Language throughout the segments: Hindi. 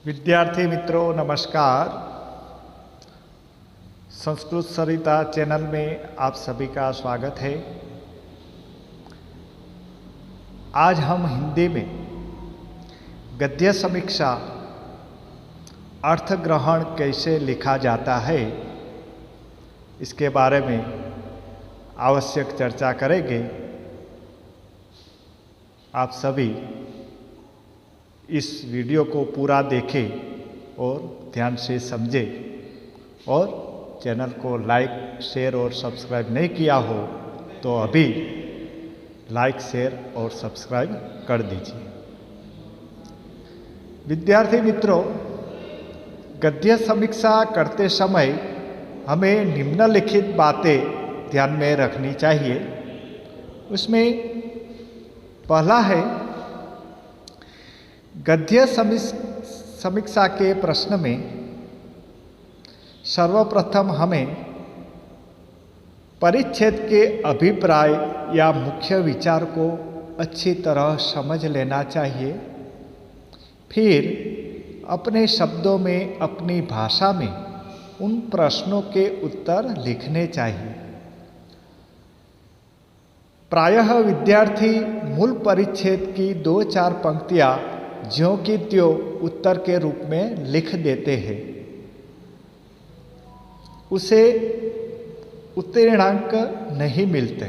विद्यार्थी मित्रों नमस्कार। संस्कृत सरिता चैनल में आप सभी का स्वागत है। आज हम हिंदी में गद्य समीक्षा अर्थ ग्रहण कैसे लिखा जाता है इसके बारे में आवश्यक चर्चा करेंगे। आप सभी इस वीडियो को पूरा देखें और ध्यान से समझें और चैनल को लाइक, शेयर और सब्सक्राइब नहीं किया हो तो अभी लाइक, शेयर और सब्सक्राइब कर दीजिए। विद्यार्थी मित्रों, गद्य समीक्षा करते समय हमें निम्नलिखित बातें ध्यान में रखनी चाहिए। उसमें पहला है, गद्य समीक्षा के प्रश्न में सर्वप्रथम हमें परिच्छेद के अभिप्राय या मुख्य विचार को अच्छी तरह समझ लेना चाहिए। फिर अपने शब्दों में, अपनी भाषा में उन प्रश्नों के उत्तर लिखने चाहिए। प्रायः विद्यार्थी मूल परिच्छेद की 2-4 पंक्तियां ज्यों की त्यों उत्तर के रूप में लिख देते हैं। उसे उत्तीर्णांक नहीं मिलते,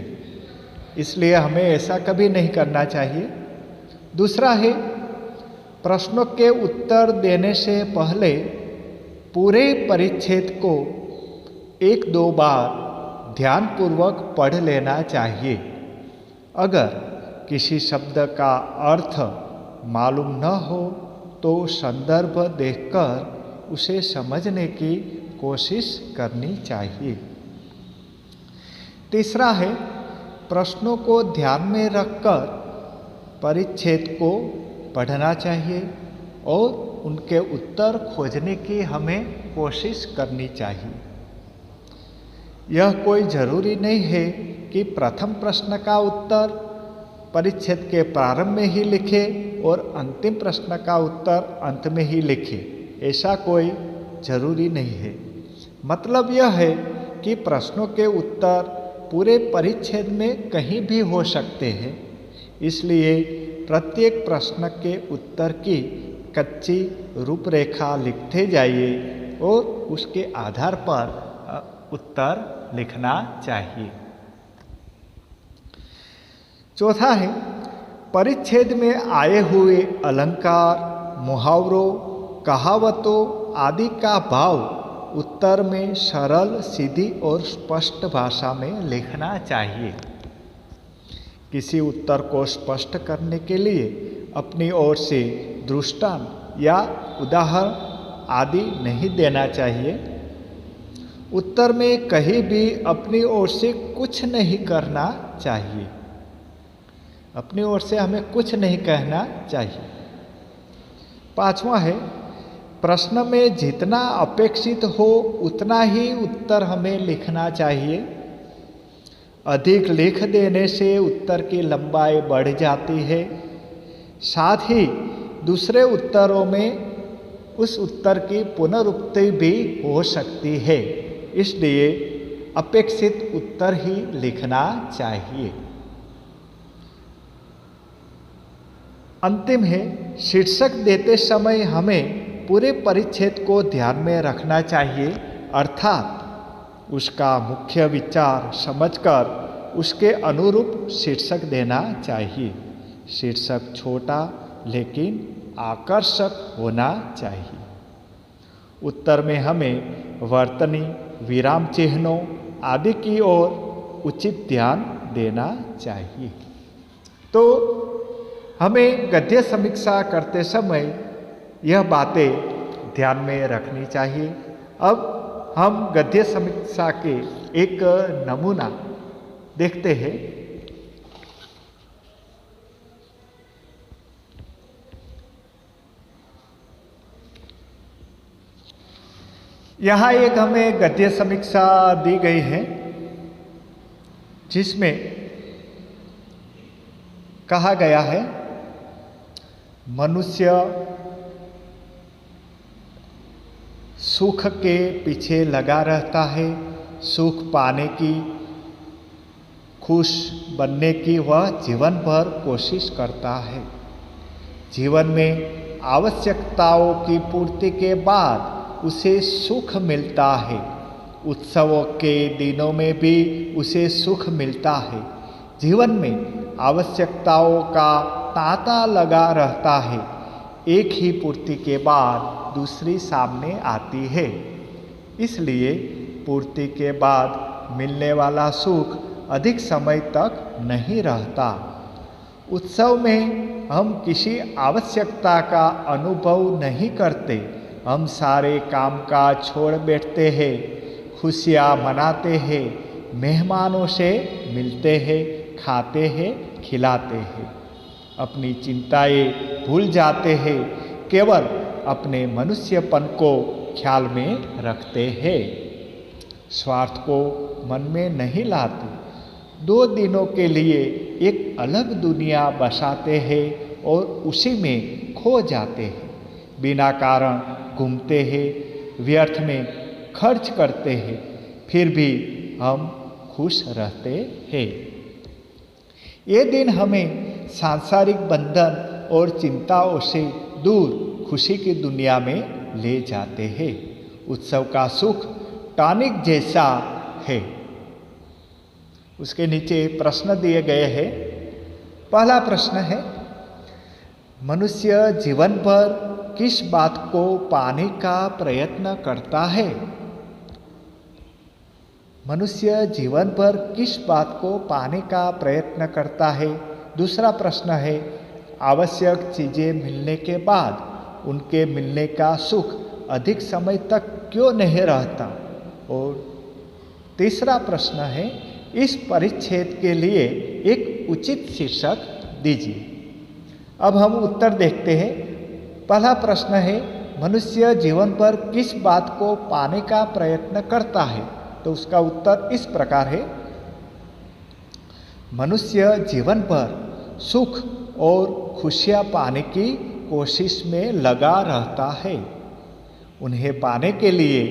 इसलिए हमें ऐसा कभी नहीं करना चाहिए। दूसरा है, प्रश्नों के उत्तर देने से पहले पूरे परिच्छेद को 1-2 बार ध्यानपूर्वक पढ़ लेना चाहिए। अगर किसी शब्द का अर्थ मालूम न हो तो संदर्भ देखकर उसे समझने की कोशिश करनी चाहिए। तीसरा है, प्रश्नों को ध्यान में रखकर परिच्छेद को पढ़ना चाहिए और उनके उत्तर खोजने की हमें कोशिश करनी चाहिए। यह कोई जरूरी नहीं है कि प्रथम प्रश्न का उत्तर परिच्छेद के प्रारंभ में ही लिखें और अंतिम प्रश्न का उत्तर अंत में ही लिखें। ऐसा कोई जरूरी नहीं है। मतलब यह है कि प्रश्नों के उत्तर पूरे परिच्छेद में कहीं भी हो सकते हैं, इसलिए प्रत्येक प्रश्न के उत्तर की कच्ची रूपरेखा लिखते जाइए और उसके आधार पर उत्तर लिखना चाहिए। चौथा है, परिच्छेद में आए हुए अलंकार, मुहावरों, कहावतों आदि का भाव उत्तर में सरल, सीधी और स्पष्ट भाषा में लिखना चाहिए। किसी उत्तर को स्पष्ट करने के लिए अपनी ओर से दृष्टांत या उदाहरण आदि नहीं देना चाहिए। उत्तर में कहीं भी अपनी ओर से कुछ नहीं करना चाहिए। अपनी ओर से हमें कुछ नहीं कहना चाहिए। पांचवा है, प्रश्न में जितना अपेक्षित हो उतना ही उत्तर हमें लिखना चाहिए। अधिक लिख देने से उत्तर की लंबाई बढ़ जाती है। साथ ही दूसरे उत्तरों में उस उत्तर की पुनरुक्ति भी हो सकती है, इसलिए अपेक्षित उत्तर ही लिखना चाहिए। अंतिम है, शीर्षक देते समय हमें पूरे परिच्छेद को ध्यान में रखना चाहिए, अर्थात उसका मुख्य विचार समझकर उसके अनुरूप शीर्षक देना चाहिए। शीर्षक छोटा लेकिन आकर्षक होना चाहिए। उत्तर में हमें वर्तनी, विराम चिन्हों आदि की ओर उचित ध्यान देना चाहिए। तो हमें गद्य समीक्षा करते समय यह बातें ध्यान में रखनी चाहिए। अब हम गद्य समीक्षा के एक नमूना देखते हैं। यहाँ एक हमें गद्य समीक्षा दी गई है जिसमें कहा गया है, मनुष्य सुख के पीछे लगा रहता है, सुख पाने की, खुश बनने की वह जीवन भर कोशिश करता है। जीवन में आवश्यकताओं की पूर्ति के बाद उसे सुख मिलता है। उत्सवों के दिनों में भी उसे सुख मिलता है। जीवन में आवश्यकताओं का तांता लगा रहता है। एक ही पूर्ति के बाद दूसरी सामने आती है। इसलिए पूर्ति के बाद मिलने वाला सुख अधिक समय तक नहीं रहता। उत्सव में हम किसी आवश्यकता का अनुभव नहीं करते। हम सारे काम काज छोड़ बैठते हैं, खुशियाँ मनाते हैं, मेहमानों से मिलते हैं, खाते हैं, खिलाते हैं। अपनी चिंताएं भूल जाते हैं, केवल अपने मनुष्यपन को ख्याल में रखते हैं। स्वार्थ को मन में नहीं लाते। 2 दिनों के लिए एक अलग दुनिया बसाते हैं और उसी में खो जाते हैं। बिना कारण घूमते हैं, व्यर्थ में खर्च करते हैं, फिर भी हम खुश रहते हैं। ये दिन हमें सांसारिक बंधन और चिंताओं से दूर खुशी की दुनिया में ले जाते हैं। उत्सव का सुख टॉनिक जैसा है। उसके नीचे प्रश्न दिए गए हैं। पहला प्रश्न है, मनुष्य जीवन भर किस बात को पाने का प्रयत्न करता है? मनुष्य जीवन भर किस बात को पाने का प्रयत्न करता है? दूसरा प्रश्न है, आवश्यक चीज़ें मिलने के बाद उनके मिलने का सुख अधिक समय तक क्यों नहीं रहता? और तीसरा प्रश्न है, इस परिच्छेद के लिए एक उचित शीर्षक दीजिए। अब हम उत्तर देखते हैं। पहला प्रश्न है, मनुष्य जीवन भर किस बात को पाने का प्रयत्न करता है? तो उसका उत्तर इस प्रकार है, मनुष्य जीवन भर सुख और खुशियाँ पाने की कोशिश में लगा रहता है। उन्हें पाने के लिए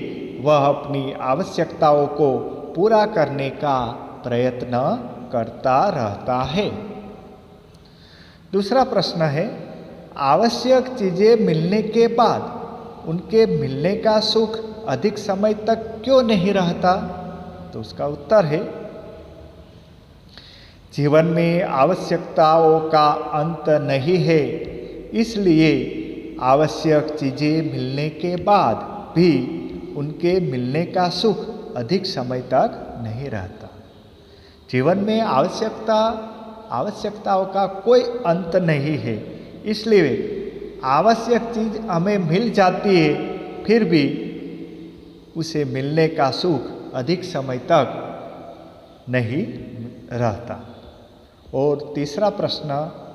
वह अपनी आवश्यकताओं को पूरा करने का प्रयत्न करता रहता है। दूसरा प्रश्न है, आवश्यक चीज़ें मिलने के बाद उनके मिलने का सुख अधिक समय तक क्यों नहीं रहता? तो उसका उत्तर है, जीवन में आवश्यकताओं का अंत नहीं है, इसलिए आवश्यक चीज़ें मिलने के बाद भी उनके मिलने का सुख अधिक समय तक नहीं रहता। जीवन में आवश्यकताओं का कोई अंत नहीं है, इसलिए आवश्यक चीज़ हमें मिल जाती है, फिर भी उसे मिलने का सुख अधिक समय तक नहीं रहता। और तीसरा प्रश्न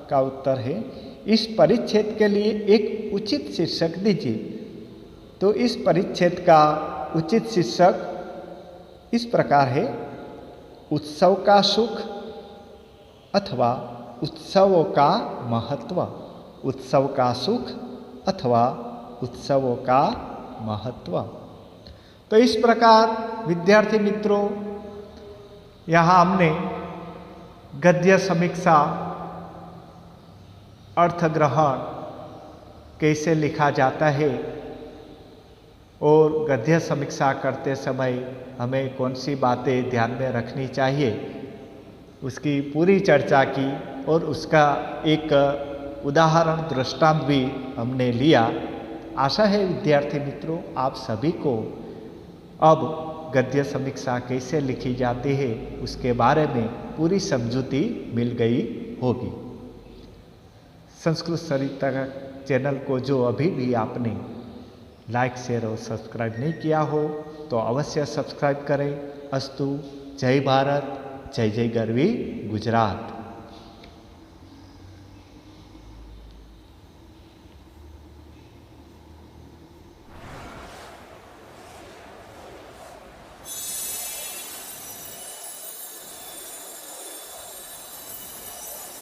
का उत्तर है, इस परिच्छेद के लिए एक उचित शीर्षक दीजिए। तो इस परिच्छेद का उचित शीर्षक इस प्रकार है, उत्सव का सुख अथवा उत्सवों का महत्व। उत्सव का सुख अथवा उत्सवों का महत्व। तो इस प्रकार विद्यार्थी मित्रों, यहाँ हमने गद्य समीक्षा अर्थग्रहण कैसे लिखा जाता है और गद्य समीक्षा करते समय हमें कौन सी बातें ध्यान में रखनी चाहिए, उसकी पूरी चर्चा की और उसका एक उदाहरण दृष्टांत भी हमने लिया। आशा है विद्यार्थी मित्रों, आप सभी को अब गद्य समीक्षा कैसे लिखी जाती है उसके बारे में पूरी समझूती मिल गई होगी। संस्कृत सरिता चैनल को जो अभी भी आपने लाइक, शेयर और सब्सक्राइब नहीं किया हो तो अवश्य सब्सक्राइब करें। अस्तु। जय भारत, जय जय गरवी गुजरात।